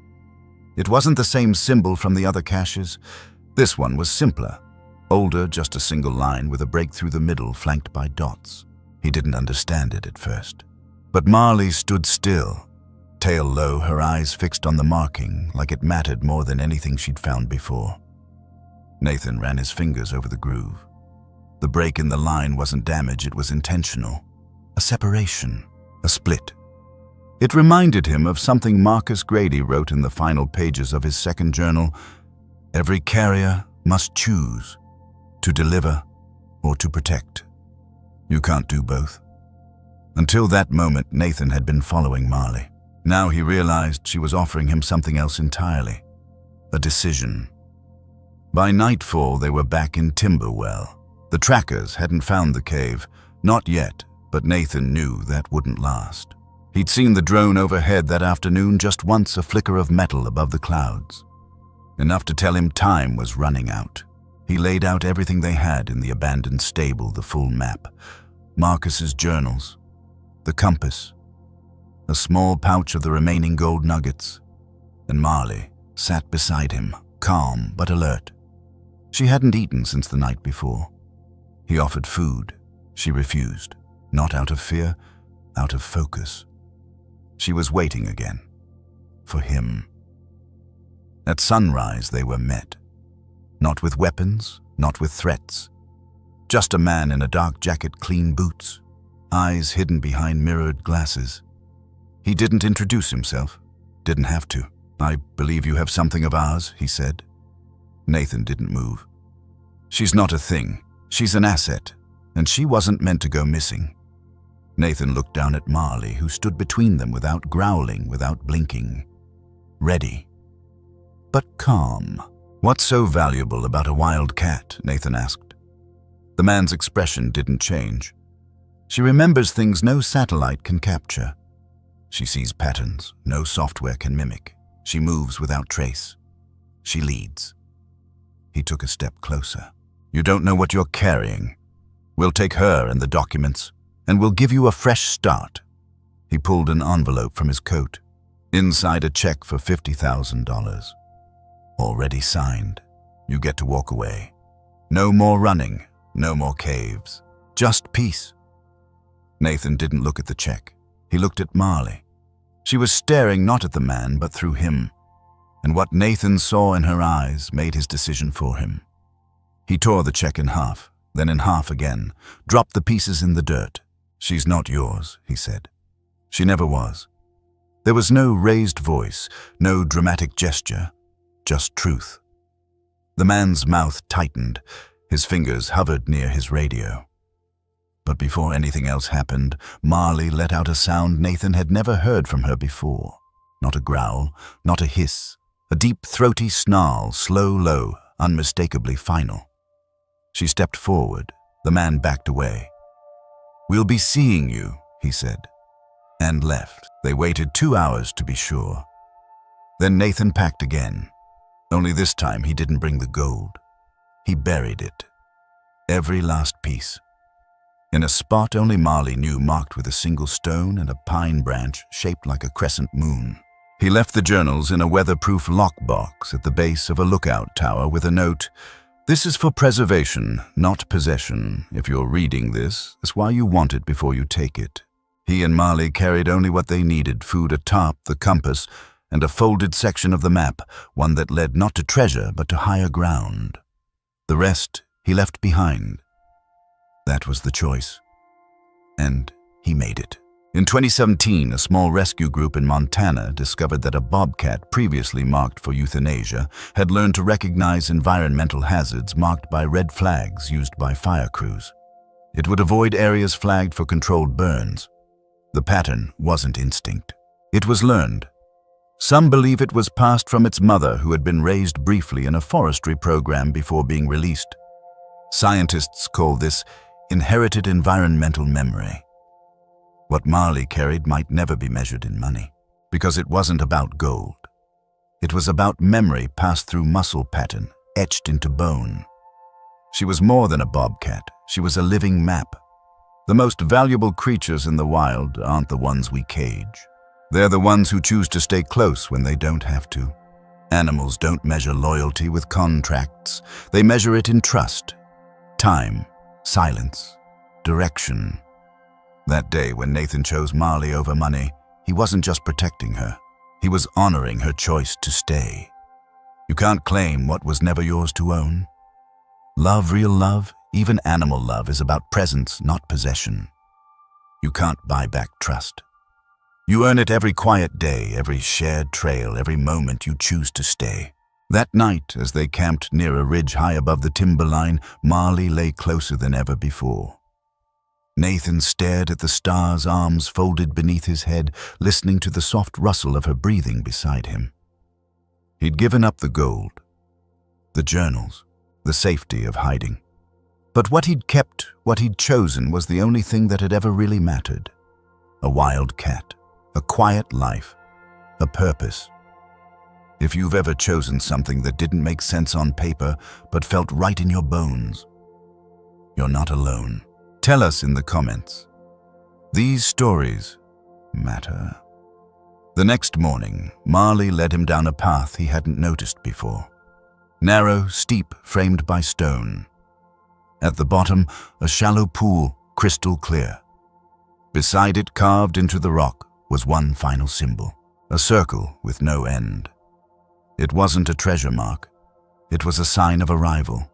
[SPEAKER 1] It wasn't the same symbol from the other caches. This one was simpler, older, just a single line with a break through the middle flanked by dots. He didn't understand it at first. But Marley stood still, tail low, her eyes fixed on the marking like it mattered more than anything she'd found before. Nathan ran his fingers over the groove. The break in the line wasn't damage, it was intentional. A separation, a split. It reminded him of something Marcus Grady wrote in the final pages of his second journal. Every carrier must choose to deliver or to protect. You can't do both. Until that moment, Nathan had been following Marley. Now he realized she was offering him something else entirely, a decision. By nightfall, they were back in Timberwell. The trackers hadn't found the cave, not yet, but Nathan knew that wouldn't last. He'd seen the drone overhead that afternoon, just once, a flicker of metal above the clouds. Enough to tell him time was running out. He laid out everything they had in the abandoned stable, the full map, Marcus's journals, the compass, a small pouch of the remaining gold nuggets, and Marley sat beside him, calm but alert. She hadn't eaten since the night before. He offered food. She refused, not out of fear, out of focus. She was waiting again, for him. At sunrise, they were met. Not with weapons, not with threats. Just a man in a dark jacket, clean boots, eyes hidden behind mirrored glasses. He didn't introduce himself, didn't have to. I believe you have something of ours, he said. Nathan didn't move. She's not a thing. She's an asset, and she wasn't meant to go missing. Nathan looked down at Marley, who stood between them without growling, without blinking. Ready, but calm. What's so valuable about a wild cat? Nathan asked. The man's expression didn't change. She remembers things no satellite can capture. She sees patterns no software can mimic. She moves without trace. She leads. He took a step closer. You don't know what you're carrying. We'll take her and the documents, and we'll give you a fresh start. He pulled an envelope from his coat. Inside, a check for $50,000. Already signed. You get to walk away. No more running, no more caves. Just peace. Nathan didn't look at the check. He looked at Marley. She was staring not at the man, but through him. And what Nathan saw in her eyes made his decision for him. He tore the check in half, then in half again, dropped the pieces in the dirt. She's not yours, he said. She never was. There was no raised voice, no dramatic gesture, just truth. The man's mouth tightened, his fingers hovered near his radio. But before anything else happened, Marley let out a sound Nathan had never heard from her before. Not a growl, not a hiss, a deep, throaty snarl, slow, low, unmistakably final. She stepped forward. The man backed away. We'll be seeing you, he said, and left. They waited 2 hours to be sure. Then Nathan packed again. Only this time he didn't bring the gold. He buried it. Every last piece. in a spot only Marley knew, marked with a single stone and a pine branch shaped like a crescent moon. He left the journals in a weatherproof lockbox at the base of a lookout tower with a note, "This is for preservation, not possession. If you're reading this, that's why you want it before you take it." He and Marley carried only what they needed: food, a tarp, the compass, and a folded section of the map, one that led not to treasure but to higher ground. The rest he left behind. That was the choice. And he made it. In 2017, a small rescue group in Montana discovered that a bobcat previously marked for euthanasia had learned to recognize environmental hazards marked by red flags used by fire crews. It would avoid areas flagged for controlled burns. The pattern wasn't instinct. It was learned. Some believe it was passed from its mother, who had been raised briefly in a forestry program before being released. Scientists call this inherited environmental memory. What Marley carried might never be measured in money, because it wasn't about gold. It was about memory passed through muscle pattern, etched into bone. She was more than a bobcat. She was a living map. The most valuable creatures in the wild aren't the ones we cage. They're the ones who choose to stay close when they don't have to. Animals don't measure loyalty with contracts. They measure it in trust, time, silence, direction. That day when Nathan chose Marley over money, he wasn't just protecting her. He was honoring her choice to stay. You can't claim what was never yours to own. Love, real love, even animal love, is about presence, not possession. You can't buy back trust. You earn it every quiet day, every shared trail, every moment you choose to stay. That night, as they camped near a ridge high above the timberline, Marley lay closer than ever before. Nathan stared at the stars, arms folded beneath his head, listening to the soft rustle of her breathing beside him. He'd given up the gold, the journals, the safety of hiding. But what he'd kept, what he'd chosen, was the only thing that had ever really mattered. A wild cat, a quiet life, a purpose. If you've ever chosen something that didn't make sense on paper but felt right in your bones, you're not alone. Tell us in the comments. These stories matter. The next morning, Marley led him down a path he hadn't noticed before. Narrow, steep, framed by stone. At the bottom, a shallow pool, crystal clear. Beside it, carved into the rock, was one final symbol, a circle with no end. It wasn't a treasure mark. It was a sign of arrival.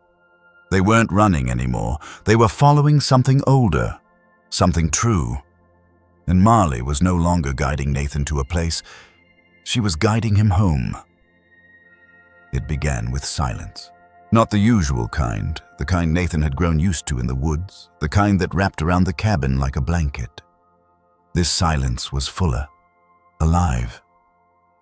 [SPEAKER 1] They weren't running anymore. They were following something older, something true. And Marley was no longer guiding Nathan to a place. She was guiding him home. It began with silence. Not the usual kind, the kind Nathan had grown used to in the woods, the kind that wrapped around the cabin like a blanket. This silence was fuller, alive.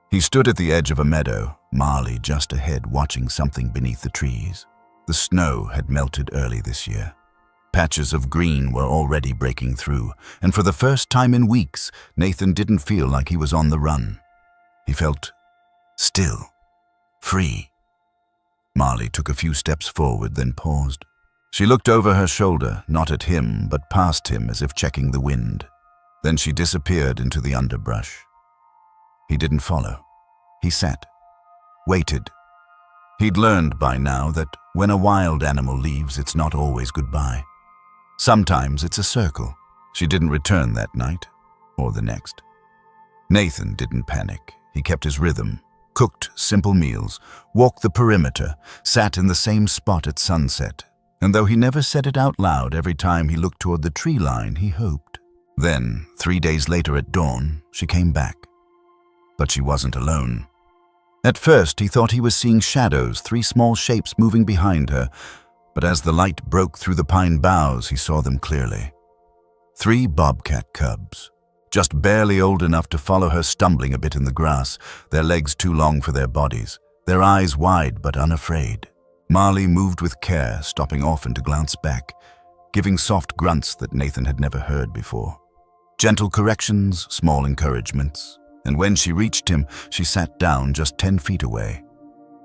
[SPEAKER 1] He stood at the edge of a meadow, Marley just ahead, watching something beneath the trees. The snow had melted early this year. Patches of green were already breaking through, and for the first time in weeks, Nathan didn't feel like he was on the run. He felt still, free. Marley took a few steps forward, then paused. She looked over her shoulder, not at him, but past him, as if checking the wind. Then she disappeared into the underbrush. He didn't follow. He sat, waited. He'd learned by now that when a wild animal leaves, it's not always goodbye. Sometimes it's a circle. She didn't return that night, or the next. Nathan didn't panic. He kept his rhythm, cooked simple meals, walked the perimeter, sat in the same spot at sunset. And though he never said it out loud, every time he looked toward the tree line, he hoped. Then, 3 days later at dawn, she came back. But she wasn't alone. At first, he thought he was seeing shadows, 3 small shapes moving behind her, but as the light broke through the pine boughs, he saw them clearly. 3 bobcat cubs, just barely old enough to follow her stumbling a bit in the grass, their legs too long for their bodies, their eyes wide but unafraid. Marley moved with care, stopping often to glance back, giving soft grunts that Nathan had never heard before. Gentle corrections, small encouragements. And when she reached him, she sat down just 10 feet away.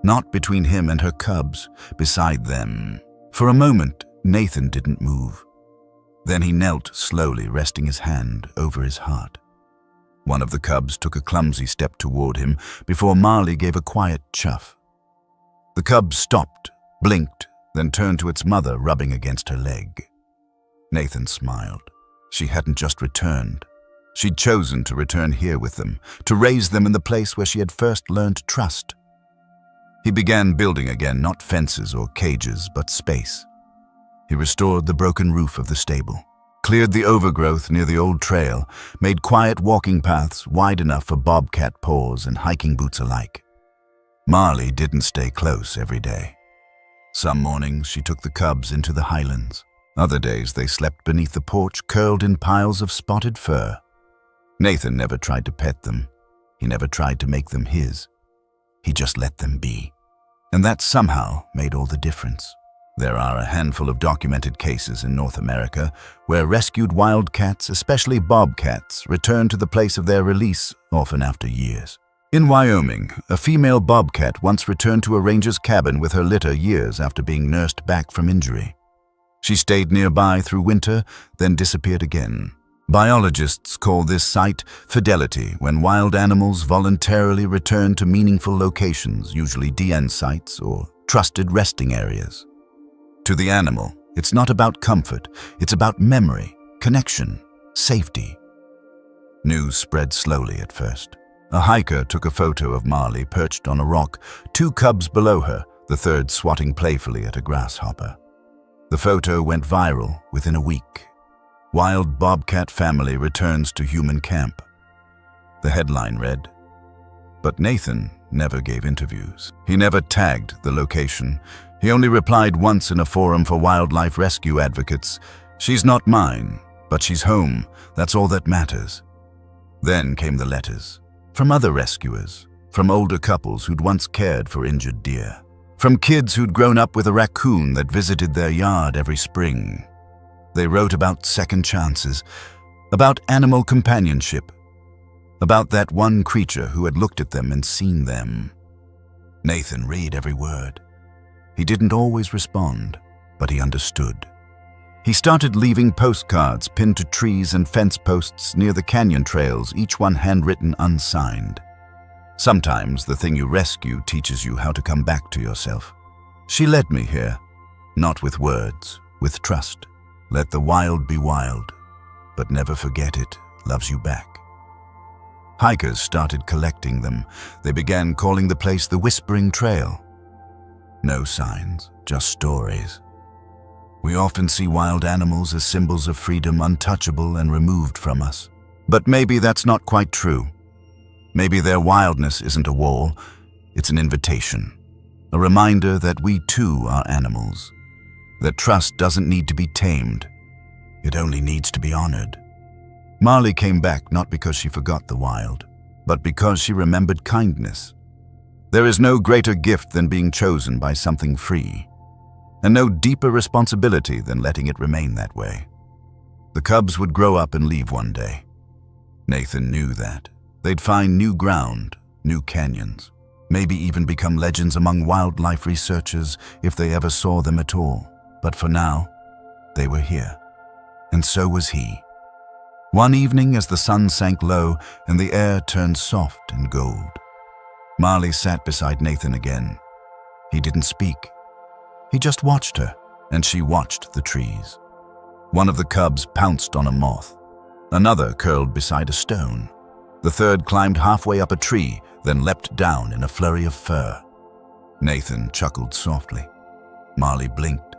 [SPEAKER 1] Not between him and her cubs, beside them. For a moment, Nathan didn't move. Then he knelt slowly, resting his hand over his heart. One of the cubs took a clumsy step toward him before Marley gave a quiet chuff. The cub stopped, blinked, then turned to its mother, rubbing against her leg. Nathan smiled. She hadn't just returned. She'd chosen to return here with them, to raise them in the place where she had first learned trust. He began building again, not fences or cages, but space. He restored the broken roof of the stable, cleared the overgrowth near the old trail, made quiet walking paths wide enough for bobcat paws and hiking boots alike. Marley didn't stay close every day. Some mornings she took the cubs into the highlands. Other days they slept beneath the porch, curled in piles of spotted fur. Nathan never tried to pet them. He never tried to make them his. He just let them be. And that somehow made all the difference. There are a handful of documented cases in North America where rescued wildcats, especially bobcats, return to the place of their release, often after years. In Wyoming, a female bobcat once returned to a ranger's cabin with her litter years after being nursed back from injury. She stayed nearby through winter, then disappeared again. Biologists call this site fidelity, when wild animals voluntarily return to meaningful locations, usually DN sites or trusted resting areas. To the animal, it's not about comfort, it's about memory, connection, safety. News spread slowly at first. A hiker took a photo of Marley perched on a rock, 2 cubs below her, the third swatting playfully at a grasshopper. The photo went viral within a week. Wild bobcat family returns to human camp. The headline read, but Nathan never gave interviews. He never tagged the location. He only replied once in a forum for wildlife rescue advocates, "She's not mine, but she's home. That's all that matters." Then came the letters. From other rescuers, from older couples who'd once cared for injured deer, from kids who'd grown up with a raccoon that visited their yard every spring. They wrote about second chances, about animal companionship, about that one creature who had looked at them and seen them. Nathan read every word. He didn't always respond, but he understood. He started leaving postcards pinned to trees and fence posts near the canyon trails, each one handwritten, unsigned. Sometimes the thing you rescue teaches you how to come back to yourself. She led me here, not with words, with trust. Let the wild be wild, but never forget it loves you back. Hikers started collecting them. They began calling the place the Whispering Trail. No signs, just stories. We often see wild animals as symbols of freedom, untouchable and removed from us. But maybe that's not quite true. Maybe their wildness isn't a wall, it's an invitation. A reminder that we too are animals. That trust doesn't need to be tamed. It only needs to be honored. Marley came back not because she forgot the wild, but because she remembered kindness. There is no greater gift than being chosen by something free, and no deeper responsibility than letting it remain that way. The cubs would grow up and leave one day. Nathan knew that. They'd find new ground, new canyons, maybe even become legends among wildlife researchers if they ever saw them at all. But for now, they were here, and so was he. One evening as the sun sank low and the air turned soft and gold, Marley sat beside Nathan again. He didn't speak. He just watched her, and she watched the trees. One of the cubs pounced on a moth. Another curled beside a stone. The third climbed halfway up a tree, then leapt down in a flurry of fur. Nathan chuckled softly. Marley blinked.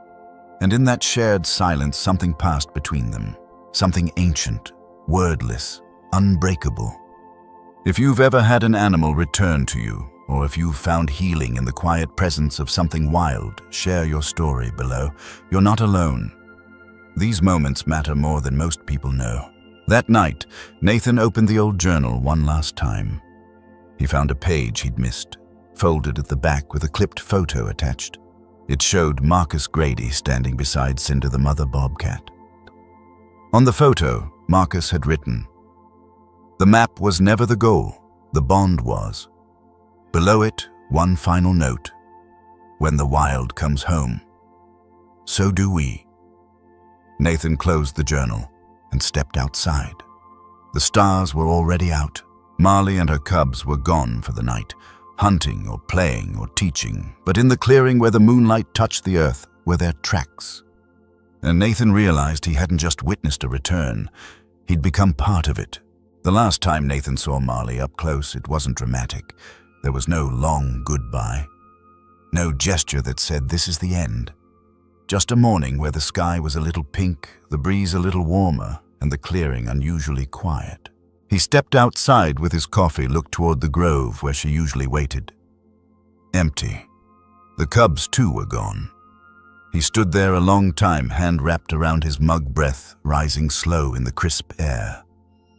[SPEAKER 1] And in that shared silence, something passed between them. Something ancient, wordless, unbreakable. If you've ever had an animal return to you, or if you've found healing in the quiet presence of something wild, share your story below. You're not alone. These moments matter more than most people know. That night, Nathan opened the old journal one last time. He found a page he'd missed, folded at the back with a clipped photo attached. It showed Marcus Grady standing beside Cinder the mother bobcat. On the photo, Marcus had written, "The map was never the goal, the bond was." Below it, one final note, "When the wild comes home, so do we." Nathan closed the journal and stepped outside. The stars were already out. Marley and her cubs were gone for the night, hunting or playing or teaching, but in the clearing where the moonlight touched the earth were their tracks. And Nathan realized he hadn't just witnessed a return, he'd become part of it. The last time Nathan saw Marley up close, it wasn't dramatic. There was no long goodbye. No gesture that said, "This is the end." Just a morning where the sky was a little pink, the breeze a little warmer, and the clearing unusually quiet. He stepped outside with his coffee, looked toward the grove where she usually waited. Empty. The cubs too were gone. He stood there a long time, hand wrapped around his mug, breath rising slow in the crisp air.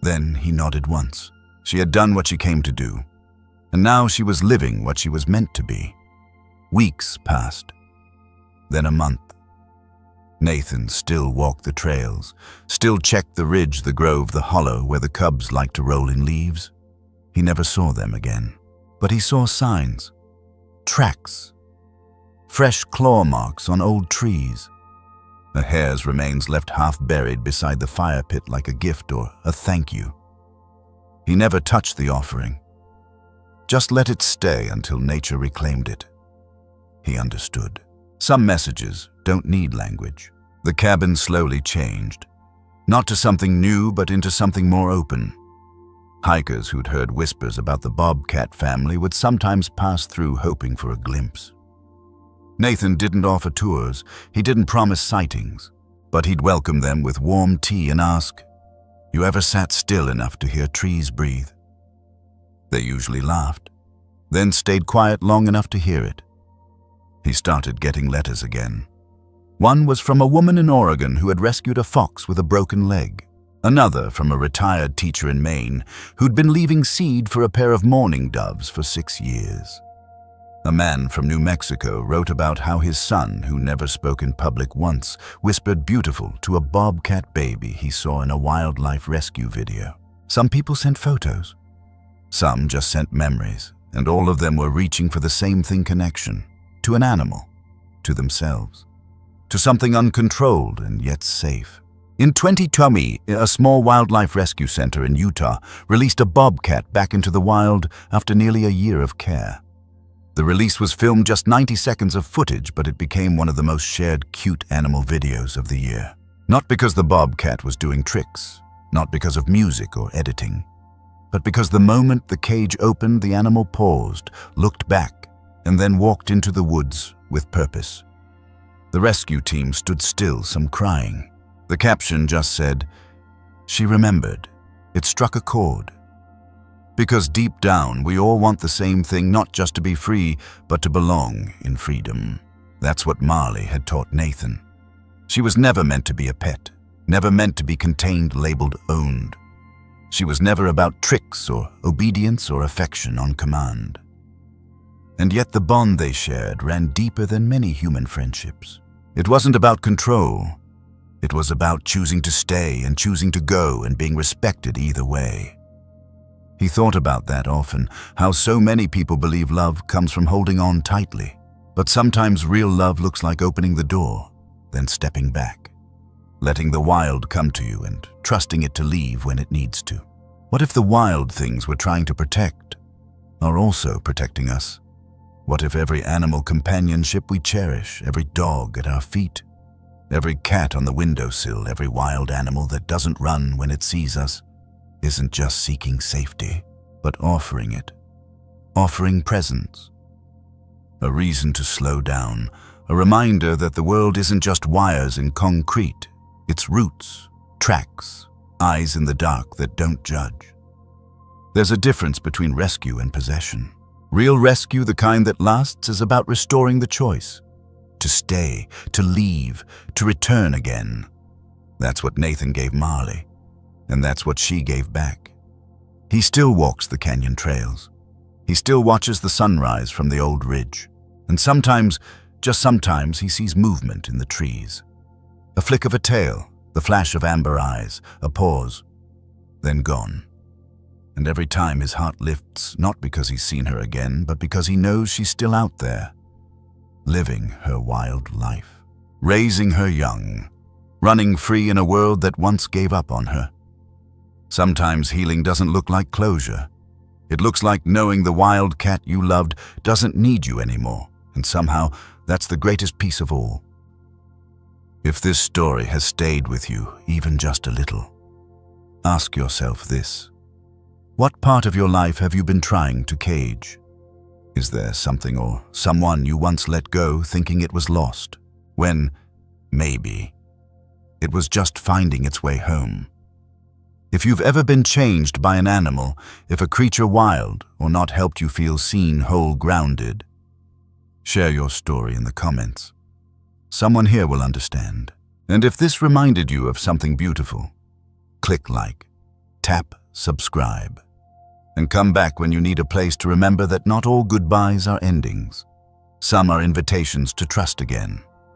[SPEAKER 1] Then he nodded once. She had done what she came to do, and now she was living what she was meant to be. Weeks passed, then a month. Nathan still walked the trails, still checked the ridge, the grove, the hollow where the cubs liked to roll in leaves. He never saw them again, but he saw signs, tracks, fresh claw marks on old trees. A hare's remains left half buried beside the fire pit like a gift or a thank you. He never touched the offering, just let it stay until nature reclaimed it. He understood. Some messages don't need language. The cabin slowly changed, not to something new, but into something more open. Hikers who'd heard whispers about the bobcat family would sometimes pass through hoping for a glimpse. Nathan didn't offer tours, he didn't promise sightings, but he'd welcome them with warm tea and ask, "You ever sat still enough to hear trees breathe?" They usually laughed, then stayed quiet long enough to hear it. He started getting letters again. One was from a woman in Oregon who had rescued a fox with a broken leg. Another from a retired teacher in Maine who'd been leaving seed for a pair of mourning doves for 6 years. A man from New Mexico wrote about how his son, who never spoke in public once, whispered beautiful to a bobcat baby he saw in a wildlife rescue video. Some people sent photos. Some just sent memories, and all of them were reaching for the same thing: connection. To an animal, to themselves, to something uncontrolled and yet safe. In 2020, a small wildlife rescue center in Utah released a bobcat back into the wild after nearly a year of care. The release was filmed just 90 seconds of footage, but it became one of the most shared cute animal videos of the year. Not because the bobcat was doing tricks, not because of music or editing, but because the moment the cage opened, the animal paused, looked back, and then walked into the woods with purpose. The rescue team stood still, some crying. The caption just said, "She remembered. It struck a chord." Because deep down, we all want the same thing, not just to be free, but to belong in freedom. That's what Marley had taught Nathan. She was never meant to be a pet, never meant to be contained, labeled, owned. She was never about tricks or obedience or affection on command. And yet the bond they shared ran deeper than many human friendships. It wasn't about control. It was about choosing to stay and choosing to go and being respected either way. He thought about that often, how so many people believe love comes from holding on tightly. But sometimes real love looks like opening the door, then stepping back, letting the wild come to you and trusting it to leave when it needs to. What if the wild things we're trying to protect are also protecting us? What if every animal companionship we cherish, every dog at our feet, every cat on the windowsill, every wild animal that doesn't run when it sees us, isn't just seeking safety, but offering it, offering presence, a reason to slow down, a reminder that the world isn't just wires in concrete, it's roots, tracks, eyes in the dark that don't judge. There's a difference between rescue and possession. Real rescue, the kind that lasts, is about restoring the choice. To stay, to leave, to return again. That's what Nathan gave Marley, and that's what she gave back. He still walks the canyon trails. He still watches the sunrise from the old ridge. And sometimes, just sometimes, he sees movement in the trees. A flick of a tail, the flash of amber eyes, a pause, then gone. And every time his heart lifts, not because he's seen her again, but because he knows she's still out there, living her wild life, raising her young, running free in a world that once gave up on her. Sometimes healing doesn't look like closure. It looks like knowing the wild cat you loved doesn't need you anymore, and somehow that's the greatest piece of all. If this story has stayed with you even just a little, ask yourself this. What part of your life have you been trying to cage? Is there something or someone you once let go thinking it was lost, when, maybe, it was just finding its way home? If you've ever been changed by an animal, if a creature wild or not helped you feel seen, whole, grounded, share your story in the comments. Someone here will understand. And if this reminded you of something beautiful, click like, tap subscribe, and come back when you need a place to remember that not all goodbyes are endings. Some are invitations to trust again.